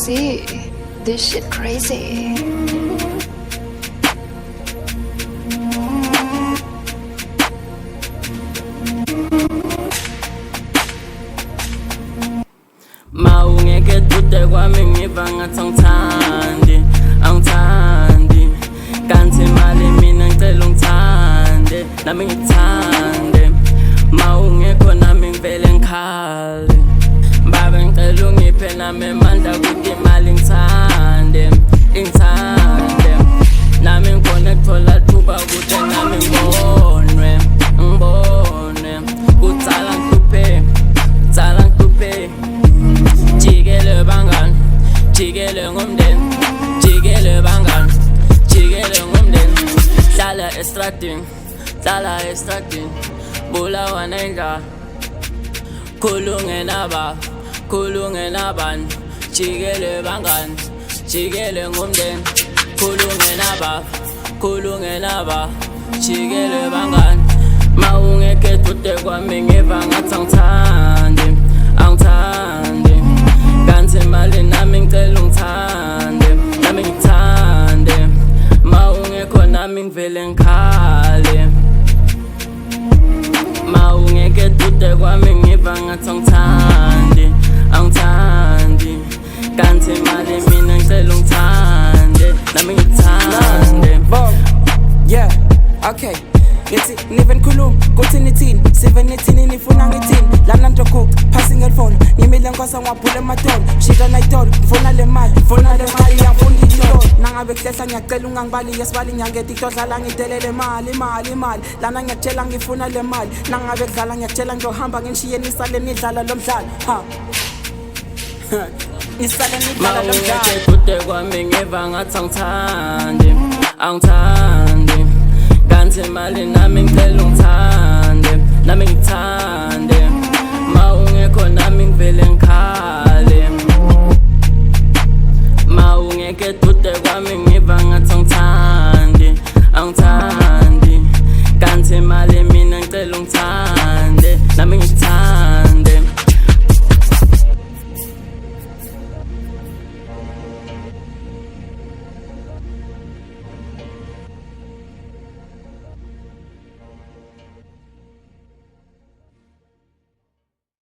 see. This shit crazy. Mawungeke dude kwami ngiva ngathi angithandi kanti mali mina ngicela ungithande nami ngithande mawungekho nami ngivele ngikhale babe ngicela ungiphe nami amandla ukuthi imali ngithande nami ngikhona kuthola thuba ukuthi nami ngibonwe kutsala ngikupheke jikele bangani jikele ngomndeni jikele bangani jikele ngomndeni hlala estradini bulawa nendlala khulunge nabani jikele bangani jikele ngomndeni khulunge naba jikele bangani mawungeke dude kwami ngiva ngathi angithandi kanti mali nami ngicela ungithande nami ngithande mawungekho nami ngivele ngikhale mawungeke dude kwami ngiva ngathi angithandi kanti mali mina ngicela ungithande nami ngithande. Yeah, okay. Ngithi nive nikhuluma kuthi nithini sive nithini nifuna ngithini lana ntoku passing elphone ngimile nkosa ngwaphula emadolo shika nayitolo ngifuna le mali yangifuna itolo nangabe kuhlehla ngiyacela ungangibali yesibali ngiyangethi kudlala ngitelele mali lana ngiyakutshela ngifuna le mali nangabe kudlala ngiyakutshela ngizohamba ngishiye nisale nidlala lo mdlalo nisale nidlala lo mdlalo mawungeke dude kwami ngiva ngathi angithandi kanti mali nami ngicela ungithande nami ngithande